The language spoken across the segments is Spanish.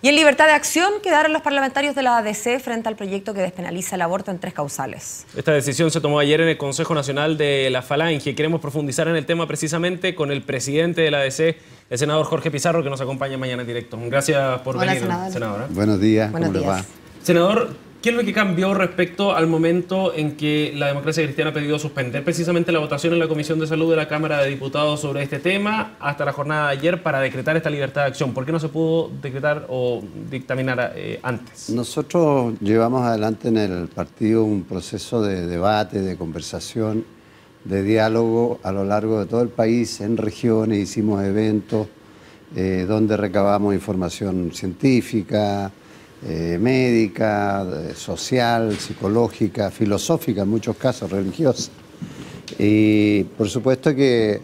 Y en libertad de acción quedaron los parlamentarios de la ADC frente al proyecto que despenaliza el aborto en 3 causales. Esta decisión se tomó ayer en el Consejo Nacional de la Falange. Queremos profundizar en el tema precisamente con el presidente de la ADC, el senador Jorge Pizarro, que nos acompaña mañana en directo. Gracias por venir, senadora. Buenos días. Buenos días. ¿Cómo les va? Senador, ¿qué es lo que cambió respecto al momento en que la Democracia Cristiana ha pedido suspender precisamente la votación en la Comisión de Salud de la Cámara de Diputados sobre este tema hasta la jornada de ayer para decretar esta libertad de acción? ¿Por qué no se pudo decretar o dictaminar antes? Nosotros llevamos adelante en el partido un proceso de debate, de conversación, de diálogo a lo largo de todo el país, en regiones, hicimos eventos donde recabamos información científica, médica, social, psicológica, filosófica, en muchos casos religiosa. Y por supuesto que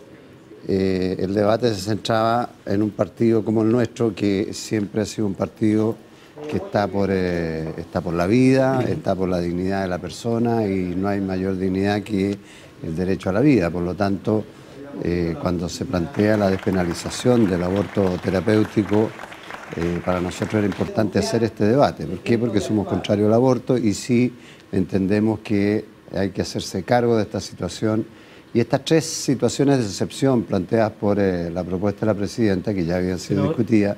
el debate se centraba en un partido como el nuestro, que siempre ha sido un partido que está por la vida, está por la dignidad de la persona, y no hay mayor dignidad que el derecho a la vida. Por lo tanto, cuando se plantea la despenalización del aborto terapéutico, para nosotros era importante hacer este debate. ¿Por qué? Porque somos contrarios al aborto y sí entendemos que hay que hacerse cargo de esta situación. Y estas 3 situaciones de excepción planteadas por la propuesta de la presidenta, que ya habían sido discutidas,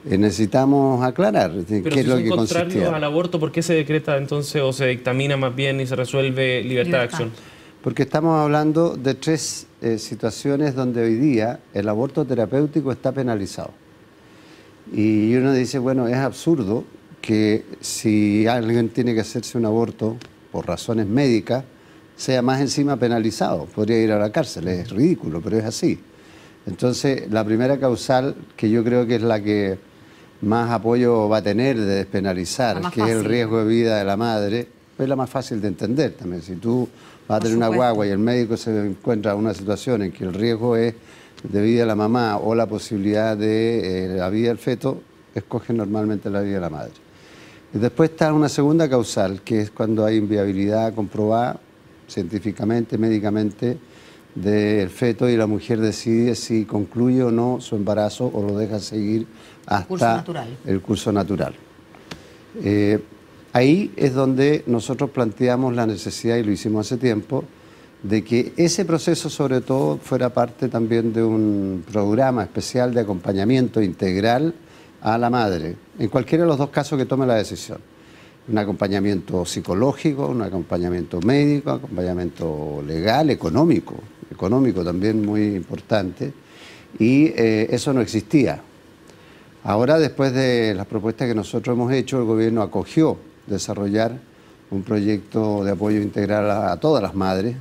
necesitamos aclarar qué es lo que consistía. Pero si son contrarios al aborto, ¿por qué se decreta entonces o se dictamina más bien y se resuelve libertad de acción? Porque estamos hablando de 3 situaciones donde hoy día el aborto terapéutico está penalizado. Y uno dice, bueno, es absurdo que si alguien tiene que hacerse un aborto por razones médicas, sea más encima penalizado. Podría ir a la cárcel, es ridículo, pero es así. Entonces, la primera causal, que yo creo que es la que más apoyo va a tener de despenalizar, que es el riesgo de vida de la madre, es la más fácil de entender también. Si tú vas a tener una guagua y el médico se encuentra en una situación en que el riesgo es de vida de la mamá o la posibilidad de la vida del feto, escoge normalmente la vida de la madre. Y después está una segunda causal, que es cuando hay inviabilidad comprobada científicamente, médicamente, del feto y la mujer decide si concluye o no su embarazo o lo deja seguir hasta el curso natural. Ahí es donde nosotros planteamos la necesidad, y lo hicimos hace tiempo, de que ese proceso sobre todo fuera parte también de un programa especial de acompañamiento integral a la madre, en cualquiera de los 2 casos que tome la decisión. Un acompañamiento psicológico, un acompañamiento médico, acompañamiento legal, económico también muy importante, y eso no existía. Ahora, después de las propuestas que nosotros hemos hecho, el gobierno acogió desarrollar un proyecto de apoyo integral a todas las madres,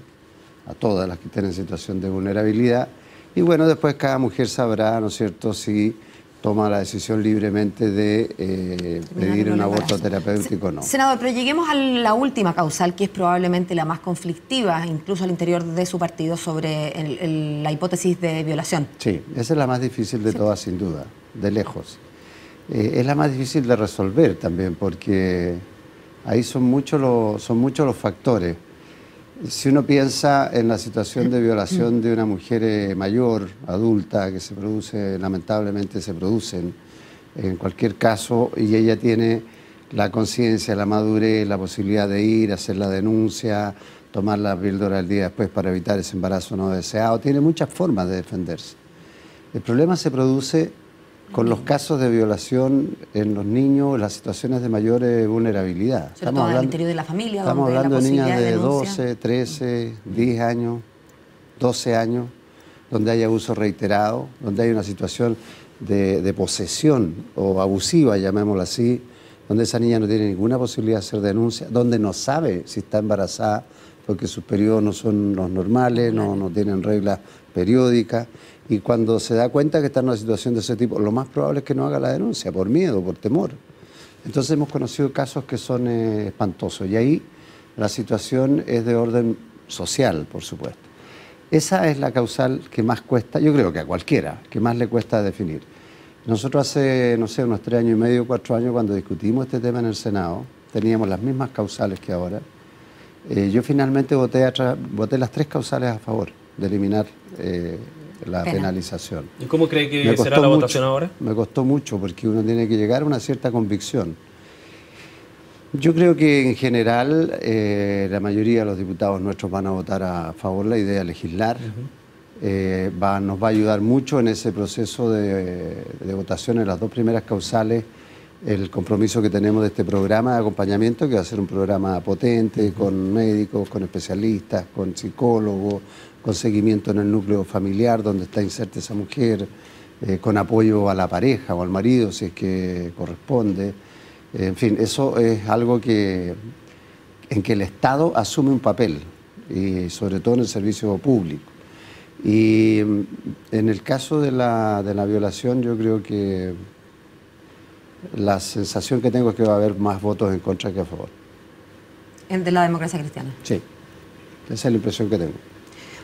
a todas las que estén en situación de vulnerabilidad, y bueno, después cada mujer sabrá, ¿no es cierto?, si toma la decisión libremente de pedir un aborto terapéutico o no. Senador, pero lleguemos a la última causal, que es probablemente la más conflictiva, incluso al interior de su partido, sobre la hipótesis de violación. Sí, esa es la más difícil de todas, sin duda, de lejos. Es la más difícil de resolver también, porque ahí son muchos los factores. Si uno piensa en la situación de violación de una mujer mayor, adulta, que se produce, lamentablemente se producen en cualquier caso, y ella tiene la conciencia, la madurez, la posibilidad de ir, hacer la denuncia, tomar la píldora el día después para evitar ese embarazo no deseado, tiene muchas formas de defenderse. El problema se produce con los casos de violación en los niños, las situaciones de mayor vulnerabilidad. Estamos hablando al interior de la familia. Estamos hablando de niñas de 12, 13, 10 años, 12 años, donde hay abuso reiterado, donde hay una situación de posesión o abusiva, llamémoslo así, donde esa niña no tiene ninguna posibilidad de hacer denuncia, donde no sabe si está embarazada porque sus periodos no son los normales, no tienen reglas periódicas, y cuando se da cuenta que está en una situación de ese tipo, lo más probable es que no haga la denuncia, por miedo, por temor. Entonces hemos conocido casos que son espantosos, y ahí la situación es de orden social, por supuesto. Esa es la causal que más cuesta, yo creo que a cualquiera, que más le cuesta definir. Nosotros hace, no sé, unos 3 años y medio, 4 años, cuando discutimos este tema en el Senado, teníamos las mismas causales que ahora. Yo finalmente voté las 3 causales a favor de eliminar la penalización. ¿Y cómo cree que será la votación ahora? Me costó mucho porque uno tiene que llegar a una cierta convicción. Yo creo que en general la mayoría de los diputados nuestros van a votar a favor de la idea de legislar. Nos va a ayudar mucho en ese proceso de votación en las dos primeras causales el compromiso que tenemos de este programa de acompañamiento, que va a ser un programa potente, con médicos, con especialistas, con psicólogos, con seguimiento en el núcleo familiar donde está inserta esa mujer, con apoyo a la pareja o al marido si es que corresponde. En fin, eso es algo en que el Estado asume un papel, y sobre todo en el servicio público. Y en el caso de la violación, yo creo que la sensación que tengo es que va a haber más votos en contra que a favor. ¿De la democracia cristiana? Sí, esa es la impresión que tengo.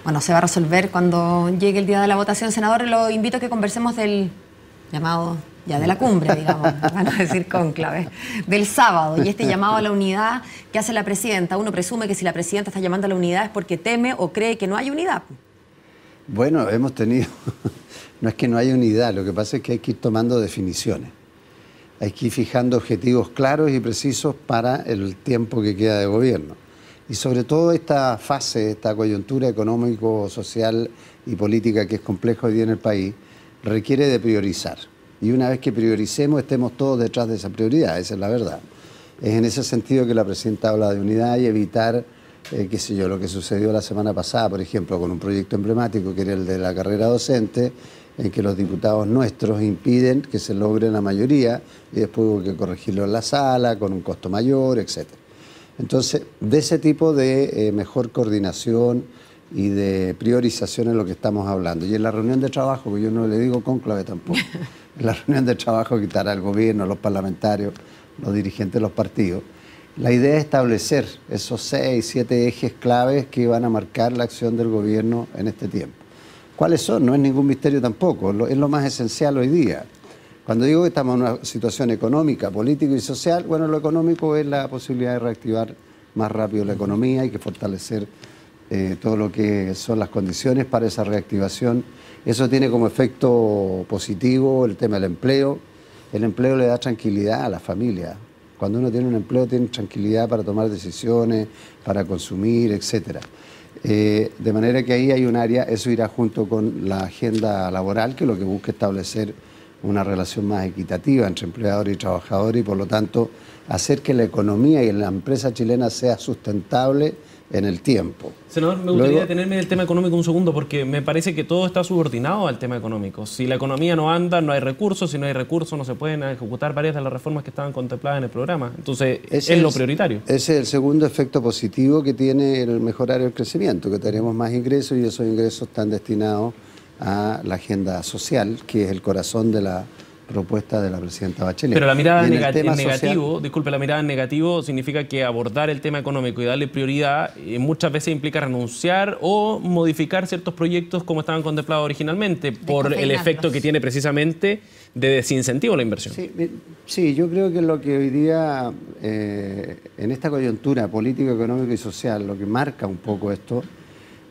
Bueno, se va a resolver cuando llegue el día de la votación. Senador, lo invito a que conversemos del llamado, ya de la cumbre, digamos, van a decir cónclave, del sábado, y este llamado a la unidad que hace la presidenta. Uno presume que si la presidenta está llamando a la unidad es porque teme o cree que no hay unidad. Bueno, hemos tenido, no es que no haya unidad, lo que pasa es que hay que ir tomando definiciones. Hay que ir fijando objetivos claros y precisos para el tiempo que queda de gobierno. Y sobre todo esta fase, esta coyuntura económico, social y política que es compleja hoy día en el país, requiere de priorizar. Y una vez que prioricemos, estemos todos detrás de esa prioridad, esa es la verdad. Es en ese sentido que la presidenta habla de unidad y evitar, qué sé yo, lo que sucedió la semana pasada, por ejemplo, con un proyecto emblemático que era el de la carrera docente, en que los diputados nuestros impiden que se logre la mayoría y después hubo que corregirlo en la sala con un costo mayor, etc. Entonces, de ese tipo de mejor coordinación y de priorización es lo que estamos hablando. Y en la reunión de trabajo, que yo no le digo cónclave tampoco, en la reunión de trabajo que estará el gobierno, los parlamentarios, los dirigentes de los partidos, la idea es establecer esos 6, 7 ejes claves que van a marcar la acción del gobierno en este tiempo. ¿Cuáles son? No es ningún misterio tampoco, es lo más esencial hoy día. Cuando digo que estamos en una situación económica, política y social, bueno, lo económico es la posibilidad de reactivar más rápido la economía, hay que fortalecer todo lo que son las condiciones para esa reactivación. Eso tiene como efecto positivo el tema del empleo. El empleo le da tranquilidad a la familia. Cuando uno tiene un empleo tiene tranquilidad para tomar decisiones, para consumir, etcétera. De manera que ahí hay un área, eso irá junto con la agenda laboral, que lo que busca establecer una relación más equitativa entre empleadores y trabajadores y por lo tanto hacer que la economía y la empresa chilena sea sustentable en el tiempo. Senador, me gustaría detenerme en el tema económico un segundo porque me parece que todo está subordinado al tema económico. Si la economía no anda, no hay recursos. Si no hay recursos, no se pueden ejecutar varias de las reformas que estaban contempladas en el programa. Entonces, es lo prioritario. Ese es el segundo efecto positivo que tiene el mejorar el crecimiento, que tenemos más ingresos y esos ingresos están destinados a la agenda social, que es el corazón de la propuesta de la presidenta Bachelet. Pero la mirada negativo, disculpe, la mirada en negativo significa que abordar el tema económico y darle prioridad muchas veces implica renunciar o modificar ciertos proyectos como estaban contemplados originalmente por el efecto que tiene precisamente de desincentivo a la inversión. Sí, yo creo que lo que hoy día en esta coyuntura política, económica y social, lo que marca un poco esto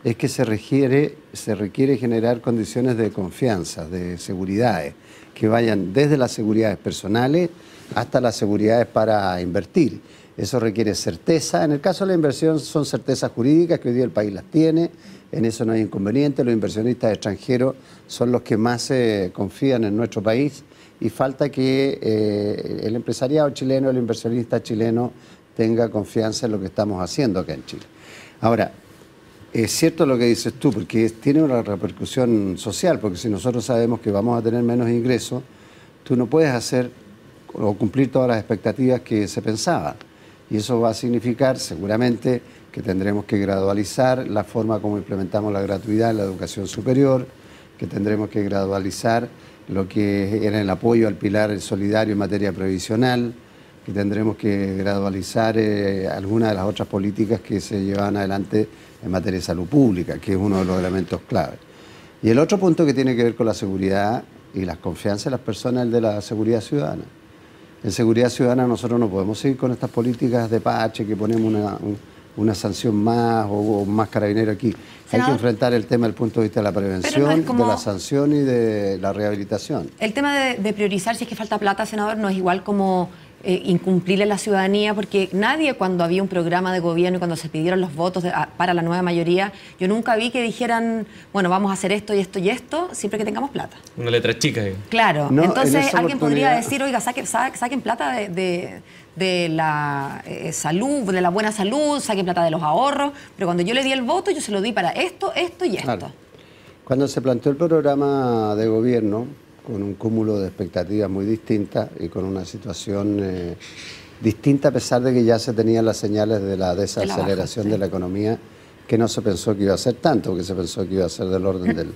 es que se requiere generar condiciones de confianza, de seguridades, que vayan desde las seguridades personales hasta las seguridades para invertir. Eso requiere certeza. En el caso de la inversión son certezas jurídicas que hoy día el país las tiene, en eso no hay inconveniente. Los inversionistas extranjeros son los que más confían en nuestro país y falta que el empresariado chileno, el inversionista chileno tenga confianza en lo que estamos haciendo acá en Chile. Ahora, es cierto lo que dices tú, porque tiene una repercusión social, porque si nosotros sabemos que vamos a tener menos ingresos, tú no puedes hacer o cumplir todas las expectativas que se pensaban. Y eso va a significar seguramente que tendremos que gradualizar la forma como implementamos la gratuidad en la educación superior, que tendremos que gradualizar lo que era el apoyo al pilar solidario en materia previsional, que tendremos que gradualizar algunas de las otras políticas que se llevan adelante en materia de salud pública, que es uno de los elementos clave. Y el otro punto que tiene que ver con la seguridad y la confianza de las personas es el de la seguridad ciudadana. En seguridad ciudadana nosotros no podemos seguir con estas políticas de parche que ponemos una sanción más o más carabinero aquí. Senador, hay que enfrentar el tema desde el punto de vista de la prevención, no es como de la sanción y de la rehabilitación. El tema de priorizar si es que falta plata, senador, no es igual como incumplirle a la ciudadanía, porque nadie, cuando había un programa de gobierno y cuando se pidieron los votos para la nueva mayoría, yo nunca vi que dijeran, bueno, vamos a hacer esto y esto y esto, siempre que tengamos plata. Una letra chica. Claro, no, entonces alguien podría decir, oiga, saquen plata de la salud, de la buena salud, saquen plata de los ahorros, pero cuando yo le di el voto, yo se lo di para esto, esto y esto. Claro. Cuando se planteó el programa de gobierno, con un cúmulo de expectativas muy distintas y con una situación distinta, a pesar de que ya se tenían las señales de la desaceleración de la economía, que no se pensó que iba a ser tanto, porque se pensó que iba a ser del orden del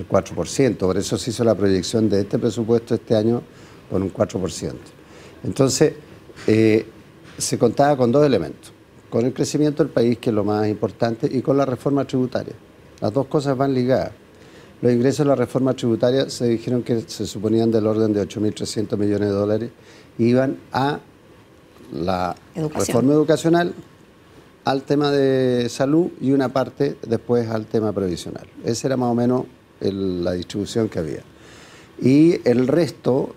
4%. Por eso se hizo la proyección de este presupuesto este año con un 4%. Entonces, se contaba con dos elementos: con el crecimiento del país, que es lo más importante, y con la reforma tributaria. Las dos cosas van ligadas. Los ingresos de la reforma tributaria se dijeron que se suponían del orden de 8.300 millones de dólares, iban a la reforma educacional, al tema de salud y una parte después al tema previsional. Esa era más o menos la distribución que había. Y el resto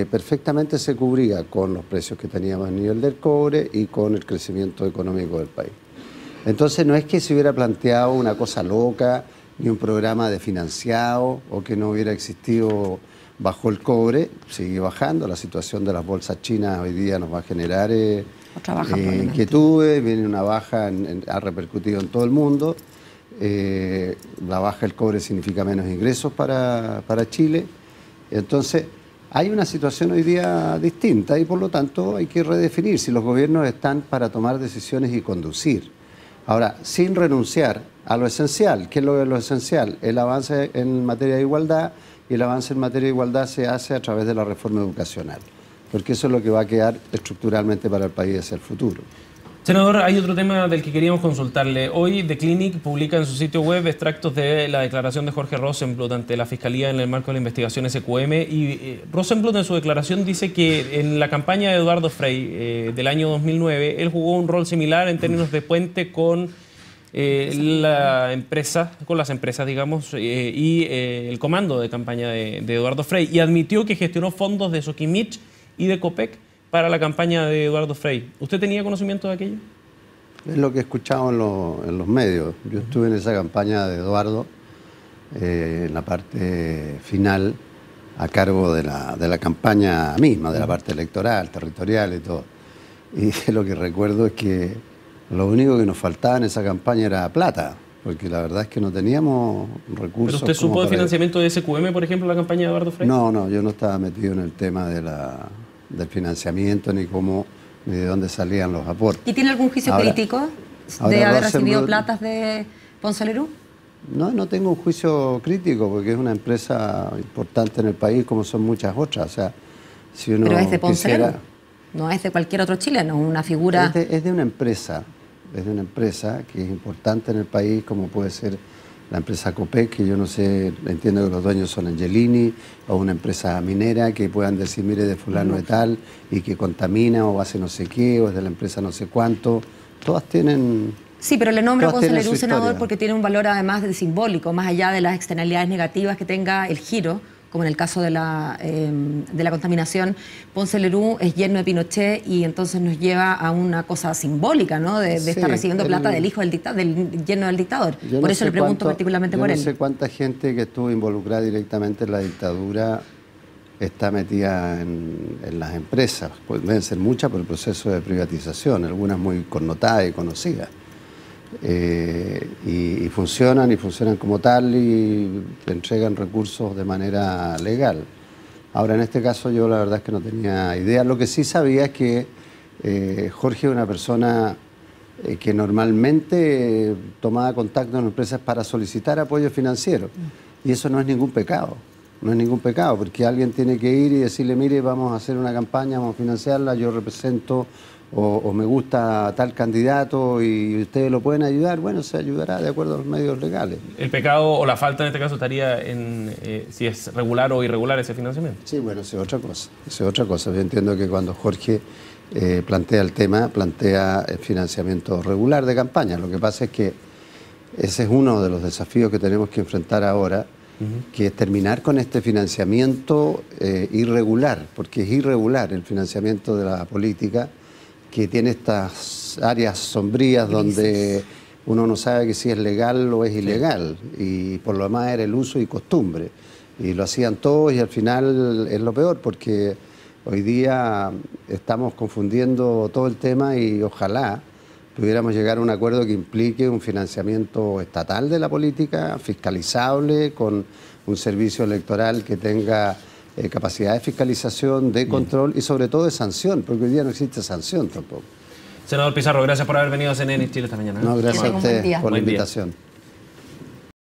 perfectamente se cubría con los precios que teníamos a nivel del cobre y con el crecimiento económico del país. Entonces no es que se hubiera planteado una cosa loca, ni un programa de financiado, o que no hubiera existido bajo el cobre. Sigue bajando, la situación de las bolsas chinas hoy día nos va a generar inquietudes, viene una baja, ha repercutido en todo el mundo. La baja del cobre significa menos ingresos para Chile. Entonces, hay una situación hoy día distinta y por lo tanto hay que redefinir si los gobiernos están para tomar decisiones y conducir. Ahora, sin renunciar a lo esencial. ¿Qué es lo esencial? El avance en materia de igualdad, y el avance en materia de igualdad se hace a través de la reforma educacional, porque eso es lo que va a quedar estructuralmente para el país hacia el futuro. Senador, hay otro tema del que queríamos consultarle. Hoy The Clinic publica en su sitio web extractos de la declaración de Jorge Rosenbluth ante la Fiscalía en el marco de la investigación SQM, y Rosenbluth en su declaración dice que en la campaña de Eduardo Frei del año 2009, él jugó un rol similar en términos de puente con la empresa, con las empresas, digamos, y el comando de campaña de Eduardo Frei, y admitió que gestionó fondos de Soquimich y de Copec para la campaña de Eduardo Frei. ¿Usted tenía conocimiento de aquello? Es lo que he escuchado en los medios. Yo estuve en esa campaña de Eduardo, en la parte final, a cargo de la campaña misma, de la parte electoral, territorial y todo. Y lo que recuerdo es que lo único que nos faltaba en esa campaña era plata, porque la verdad es que no teníamos recursos. ¿Pero usted supo de financiamiento de SQM, por ejemplo, la campaña de Eduardo Frei? No, yo no estaba metido en el tema del financiamiento, ni de dónde salían los aportes. ¿Y tiene algún juicio crítico de haber recibido platas de Ponce Lerú? No tengo un juicio crítico, porque es una empresa importante en el país, como son muchas otras. O sea, si uno pero es de Ponce Lerú, no es de cualquier otro chileno, una figura... Es de una empresa. Es de una empresa que es importante en el país, como puede ser la empresa Copec, que yo no sé, entiendo que los dueños son Angelini, o una empresa minera que puedan decir, mire, de fulano de tal, y que contamina o hace no sé qué, o es de la empresa no sé cuánto. Todas tienen... Sí, pero le nombro a Ponce Lerú, senador, porque tiene un valor además de simbólico, más allá de las externalidades negativas que tenga el giro, como en el caso de la contaminación. Ponce Lerú es yerno de Pinochet y entonces nos lleva a una cosa simbólica, ¿no? De estar recibiendo plata del hijo del yerno del dictador. Por eso le pregunto particularmente por él. Yo no sé cuánta gente que estuvo involucrada directamente en la dictadura está metida en las empresas. Pues deben ser muchas por el proceso de privatización, algunas muy connotadas y conocidas. Y funcionan como tal y te entregan recursos de manera legal. Ahora, en este caso yo la verdad es que no tenía idea. Lo que sí sabía es que Jorge es una persona que normalmente tomaba contacto con empresas para solicitar apoyo financiero, y eso no es ningún pecado. No es ningún pecado, porque alguien tiene que ir y decirle, mire, vamos a hacer una campaña, vamos a financiarla, yo represento o me gusta tal candidato y ustedes lo pueden ayudar. Bueno, se ayudará de acuerdo a los medios legales. ¿El pecado o la falta en este caso estaría en si es regular o irregular ese financiamiento? Sí, bueno, eso es otra cosa. Eso es otra cosa. Yo entiendo que cuando Jorge plantea el tema, plantea el financiamiento regular de campaña. Lo que pasa es que ese es uno de los desafíos que tenemos que enfrentar ahora, que es terminar con este financiamiento irregular, porque es irregular el financiamiento de la política, que tiene estas áreas sombrías donde uno no sabe que si es legal o es ilegal, y por lo demás era el uso y costumbre. Y lo hacían todos y al final es lo peor, porque hoy día estamos confundiendo todo el tema y ojalá pudiéramos llegar a un acuerdo que implique un financiamiento estatal de la política, fiscalizable, con un servicio electoral que tenga capacidad de fiscalización, de control y sobre todo de sanción, porque hoy día no existe sanción tampoco. Senador Pizarro, gracias por haber venido a CNN Chile esta mañana. No, gracias a ustedes por la Buen día. invitación.